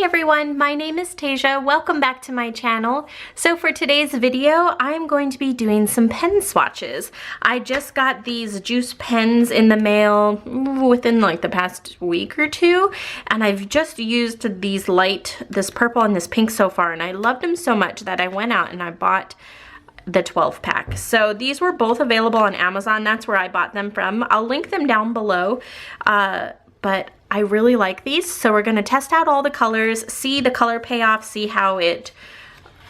Hey everyone, my name is Tasia. Welcome back to my channel. So for today's video, I'm going to be doing some pen swatches. I just got these Juice pens in the mail within like the past week or two, and I've just used this purple and this pink so far, and I loved them so much that I went out and I bought the 12 pack. So these were both available on Amazon. That's where I bought them from. I'll link them down below, but I really like these, so we're gonna test out all the colors, see the color payoff, see how it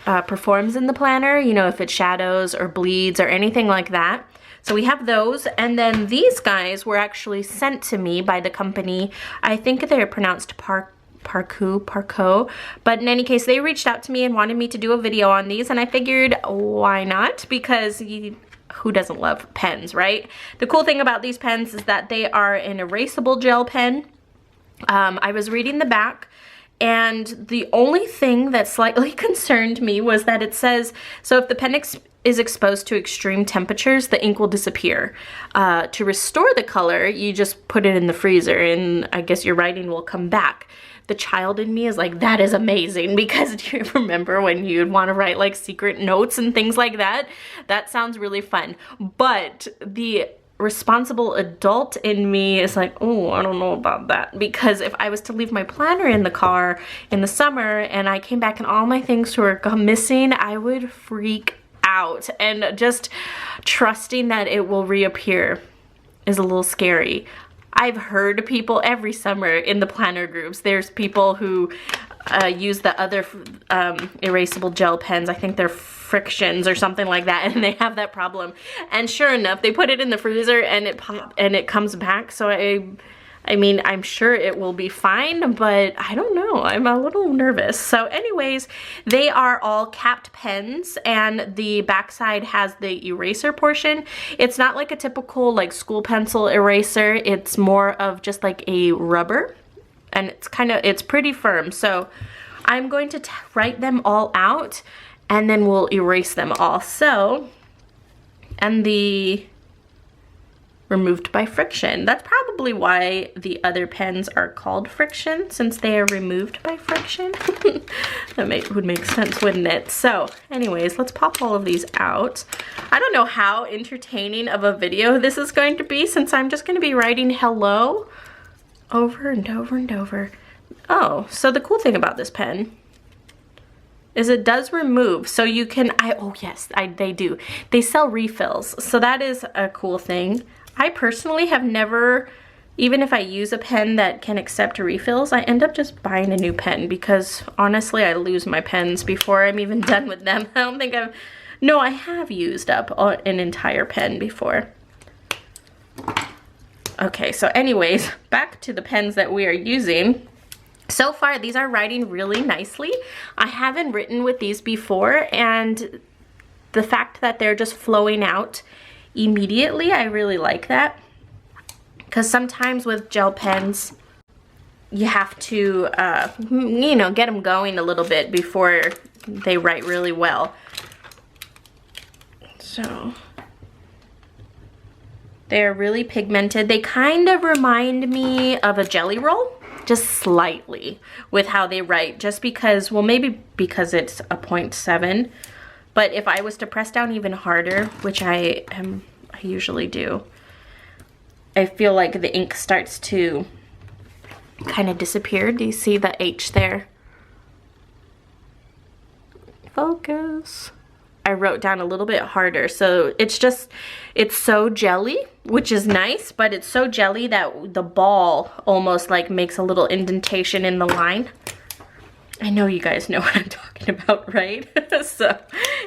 performs in the planner, you know, if it shadows or bleeds or anything like that. So we have those, and then these guys were actually sent to me by the company. I think they're pronounced Parco, but in any case, they reached out to me and wanted me to do a video on these, and I figured, why not? Because who doesn't love pens, right? The cool thing about these pens is that they are an erasable gel pen. I was reading the back, and the only thing that slightly concerned me was that it says, so if the pen is exposed to extreme temperatures, the ink will disappear. To restore the color, you just put it in the freezer, and I guess your writing will come back. The child in me is like, that is amazing, because do you remember when you'd want to write like secret notes and things like that? That sounds really fun. But the responsible adult in me is like, oh, I don't know about that, because if I was to leave my planner in the car in the summer and I came back and all my things were missing, I would freak out, and just trusting that it will reappear is a little scary. I've heard people every summer in the planner groups, there's people who use the other erasable gel pens. I think they're Frictions or something like that, and they have that problem. And sure enough, they put it in the freezer and it comes back. So I mean, I'm sure it will be fine, but I don't know. I'm a little nervous. So anyways, they are all capped pens, and the backside has the eraser portion. It's not like a typical like school pencil eraser. It's more of just like a rubber, and it's pretty firm. So I'm going to write them all out, and then we'll erase them all. So, and the removed by friction. That's probably why the other pens are called friction, since they are removed by friction. That would make sense, wouldn't it? So anyways, let's pop all of these out. I don't know how entertaining of a video this is going to be, since I'm just going to be writing hello over and over and over. Oh, so the cool thing about this pen is it does remove, so you can, oh yes, they do. They sell refills, so that is a cool thing. I personally have never, even if I use a pen that can accept refills, I end up just buying a new pen, because honestly, I lose my pens before I'm even done with them. I don't think no, I have used up an entire pen before. Okay, so anyways, back to the pens that we are using. So far, these are writing really nicely. I haven't written with these before, and the fact that they're just flowing out immediately, I really like that. Because sometimes with gel pens, you have to, you know, get them going a little bit before they write really well. So they're really pigmented. They kind of remind me of a Jelly Roll, just slightly, with how they write, just because, well, maybe because it's a 0.7, but if I was to press down even harder, which I usually do, I feel like the ink starts to kind of disappear. Do you see the H there? Focus. I wrote down a little bit harder, so it's so jelly, which is nice, but it's so jelly that the ball almost like makes a little indentation in the line. I know you guys know what I'm talking about, right? So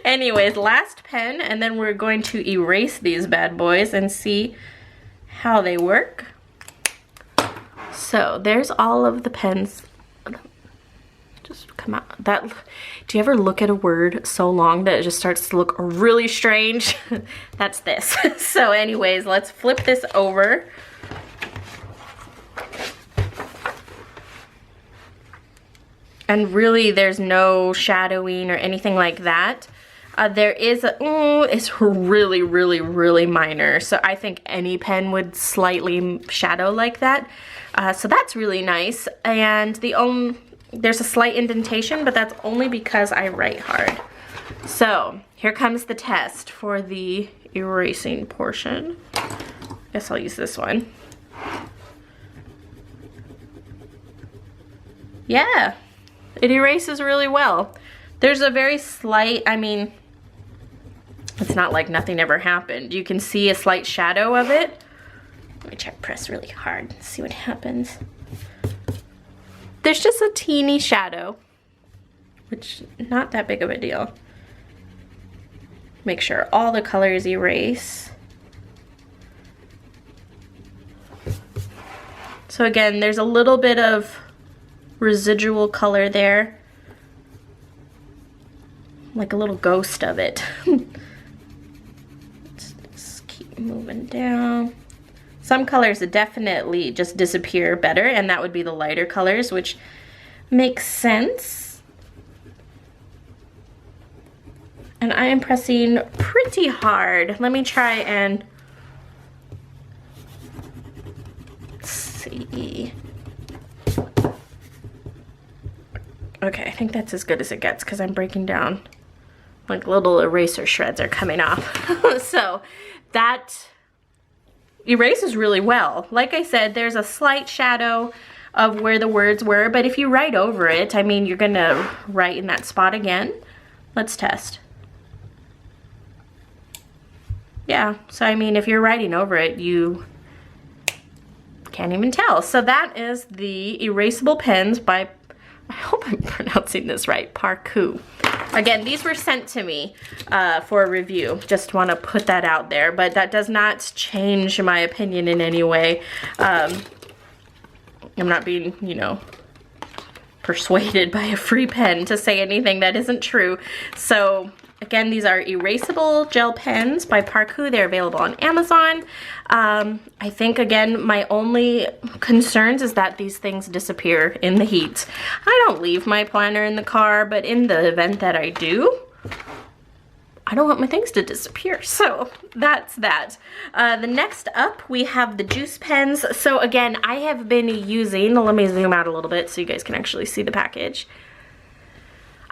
anyways, last pen, and then we're going to erase these bad boys and see how they work. So there's all of the pens. Just come out. Do you ever look at a word so long that it just starts to look really strange? That's this. So anyways, let's flip this over. And really, there's no shadowing or anything like that. There is it's really, really, really minor. So I think any pen would slightly shadow like that. So that's really nice. And the there's a slight indentation, but that's only because I write hard. So here comes the test for the erasing portion. Guess I'll use this one. Yeah, it erases really well. There's a very slight, I mean, it's not like nothing ever happened. You can see a slight shadow of it. Let me try to press really hard and see what happens. There's just a teeny shadow, which not that big of a deal. Make sure all the colors erase. So again, there's a little bit of residual color there, like a little ghost of it. Let's just keep moving down. Some colors definitely just disappear better, and that would be the lighter colors, which makes sense. And I am pressing pretty hard. Let me try and see. Okay, I think that's as good as it gets because I'm breaking down. Like little eraser shreds are coming off. So that erases really well. Like I said, there's a slight shadow of where the words were, but if you write over it, I mean, you're gonna write in that spot again. Let's test. Yeah, so I mean, if you're writing over it, you can't even tell. So that is the erasable pens by, I hope I'm pronouncing this right, Parkoo. Again, these were sent to me for a review. Just want to put that out there, but that does not change my opinion in any way. I'm not being, you know, persuaded by a free pen to say anything that isn't true. So again, these are erasable gel pens by Parkoo. They're available on Amazon. I think, again, my only concerns is that these things disappear in the heat. I don't leave my planner in the car, but in the event that I do, I don't want my things to disappear. So that's that. The next up, we have the juice pens. So again, I have been using, let me zoom out a little bit so you guys can actually see the package.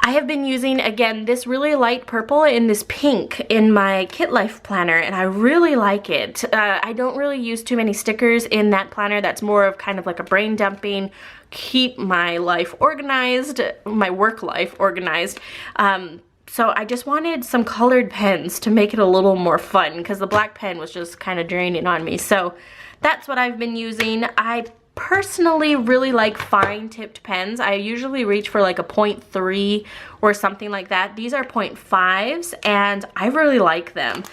I have been using, again, this really light purple and this pink in my Kit Life planner, and I really like it. I don't really use too many stickers in that planner. That's more of kind of like a brain dumping, keep my life organized, my work life organized. So I just wanted some colored pens to make it a little more fun because the black pen was just kind of draining on me. So that's what I've been using. I personally really like fine tipped pens. I usually reach for like a 0.3 or something like that. These are 0.5s and I really like them.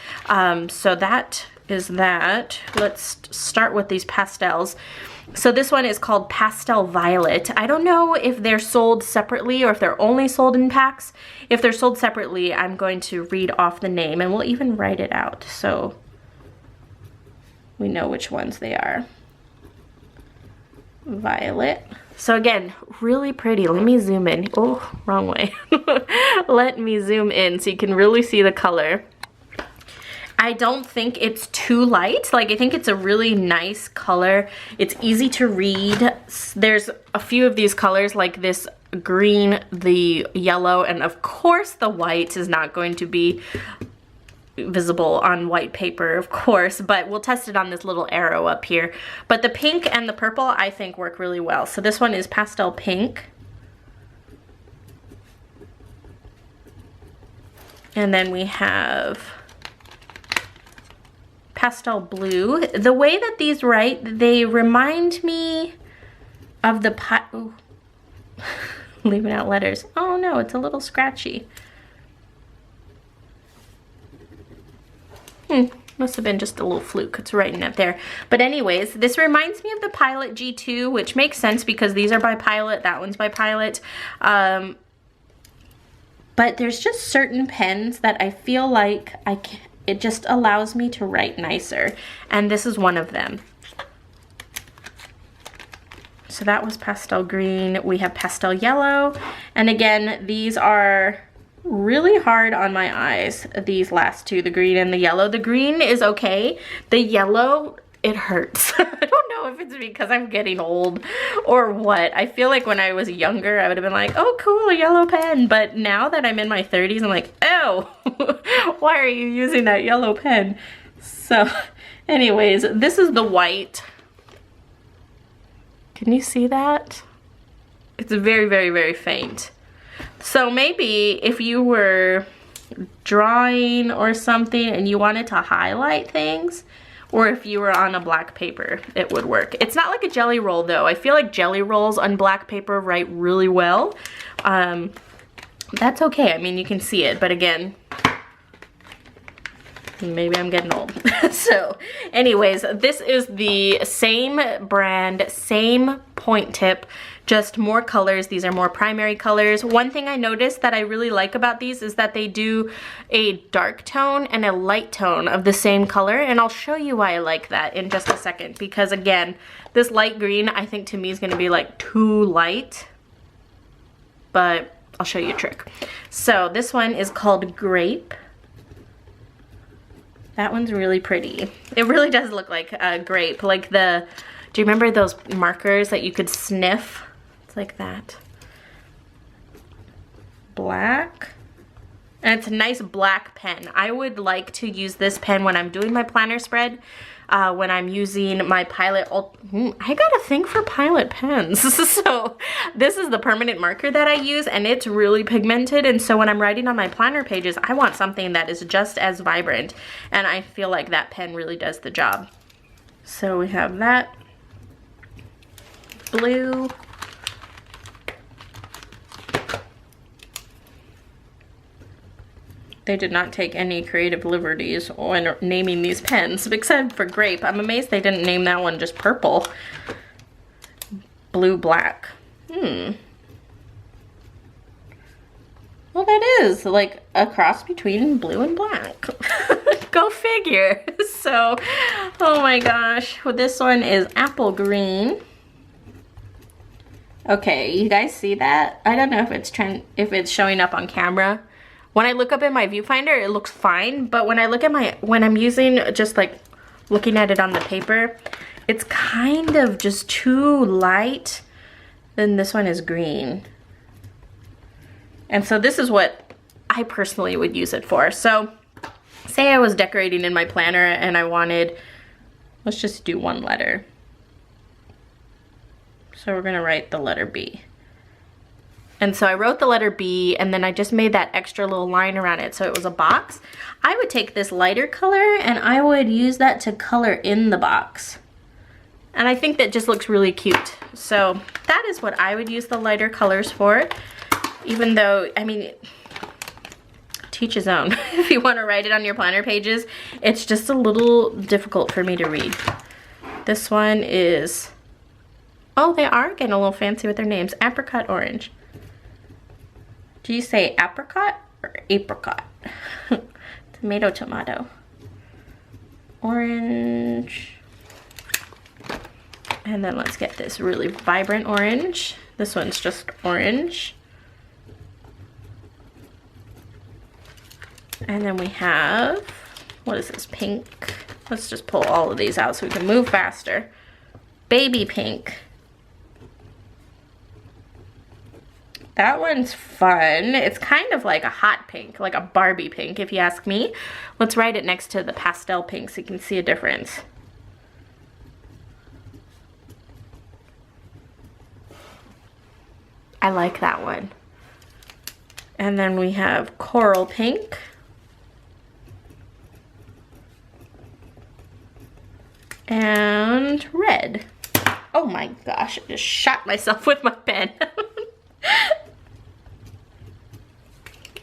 So that is that. Let's start with these pastels. So this one is called Pastel Violet. I don't know if they're sold separately or if they're only sold in packs. If they're sold separately, I'm going to read off the name and we'll even write it out so we know which ones they are. Violet. So again, really pretty. Let me zoom in. Oh, wrong way. Let me zoom in so you can really see the color. I don't think it's too light. Like, I think it's a really nice color. It's easy to read. There's a few of these colors like this green, the yellow, and of course the white is not going to be visible on white paper, of course, but we'll test it on this little arrow up here. But the pink and the purple I think work really well. So this one is Pastel Pink. And then we have Pastel Blue. The way that these write, they remind me of the leaving out letters. Oh no, it's a little scratchy. Must have been just a little fluke. It's writing up there. But anyways, this reminds me of the Pilot G2, which makes sense because these are by Pilot, that one's by Pilot. But there's just certain pens that I feel like it just allows me to write nicer. And this is one of them. So that was Pastel Green. We have Pastel Yellow. And again, these are really hard on my eyes, these last two, the green and the yellow. The green is okay. The yellow it hurts. I don't know if it's because I'm getting old or what. I feel like when I was younger, I would have been like, oh cool, a yellow pen. But now that I'm in my 30s, I'm like, oh, why are you using that yellow pen? So anyways, this is the white. Can you see that? It's very, very, very faint. So maybe if you were drawing or something and you wanted to highlight things, or if you were on a black paper, it would work. It's not like a jelly roll though. I feel like jelly rolls on black paper write really well. That's okay, I mean, you can see it, but again, maybe I'm getting old. So anyways, this is the same brand, same point tip, just more colors. These are more primary colors. One thing I noticed that I really like about these is that they do a dark tone and a light tone of the same color, and I'll show you why I like that in just a second, because again, this light green I think to me is going to be like too light, but I'll show you a trick. So this one is called Grape. That one's really pretty. It really does look like a grape, like do you remember those markers that you could sniff? It's like that. Black. And it's a nice black pen. I would like to use this pen when I'm doing my planner spread, when I'm using my Pilot. I got a thing for Pilot pens. So this is the permanent marker that I use, and it's really pigmented. And so when I'm writing on my planner pages, I want something that is just as vibrant. And I feel like that pen really does the job. So we have that. Blue. They did not take any creative liberties when naming these pens, except for Grape. I'm amazed they didn't name that one just purple. Blue, black. Well, that is like a cross between blue and black. Go figure. So, oh my gosh. Well, this one is apple green. Okay, you guys see that? I don't know if it's showing up on camera. When I look up in my viewfinder, it looks fine, but when I look at when I'm using just like looking at it on the paper, it's kind of just too light. Then this one is green. And so this is what I personally would use it for. So say I was decorating in my planner and I wanted, let's just do one letter. So we're gonna write the letter B. And so I wrote the letter B, and then I just made that extra little line around it so it was a box. I would take this lighter color and I would use that to color in the box. And I think that just looks really cute. So that is what I would use the lighter colors for. Even though, I mean, teach his own. If you want to write it on your planner pages, it's just a little difficult for me to read. This one is, oh, they are getting a little fancy with their names. Apricot orange. Do you say apricot or apricot? Tomato, tomato. Orange. And then let's get this really vibrant orange. This one's just orange. And then we have, what is this, pink? Let's just pull all of these out so we can move faster. Baby pink. That one's fun. It's kind of like a hot pink, like a Barbie pink, if you ask me. Let's write it next to the pastel pink so you can see a difference. I like that one. And then we have coral pink. And red. Oh my gosh, I just shot myself with my pen.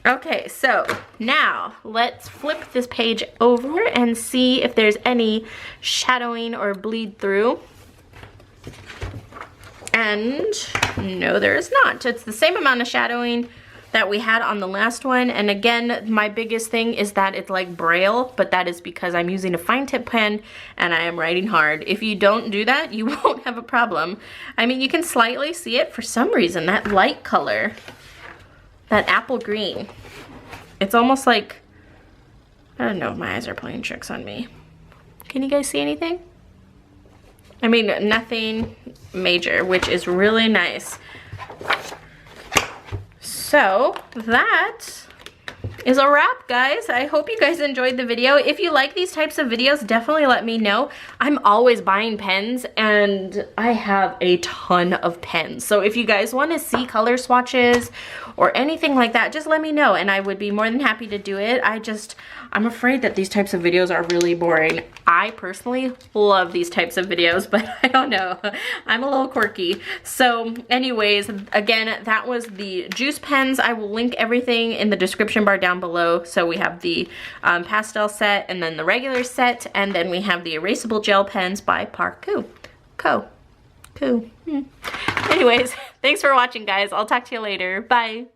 Okay, so now let's flip this page over and see if there's any shadowing or bleed through. And no, there is not. It's the same amount of shadowing that we had on the last one. And again, my biggest thing is that it's like Braille, but that is because I'm using a fine tip pen and I am writing hard. If you don't do that, you won't have a problem. I mean, you can slightly see it for some reason, that light color. That apple green. It's almost like, I don't know, my eyes are playing tricks on me. Can you guys see anything? I mean, nothing major, which is really nice. So that is a wrap, guys. I hope you guys enjoyed the video. If you like these types of videos, definitely let me know. I'm always buying pens and I have a ton of pens. So if you guys want to see color swatches or anything like that, just let me know and I would be more than happy to do it. I'm afraid that these types of videos are really boring. I personally love these types of videos, but I don't know. I'm a little quirky. So anyways, again, that was the juice pens. I will link everything in the description bar down below. So we have the pastel set and then the regular set, and then we have the erasable gel pens by Parkoo. Anyways, thanks for watching, guys. I'll talk to you later. Bye.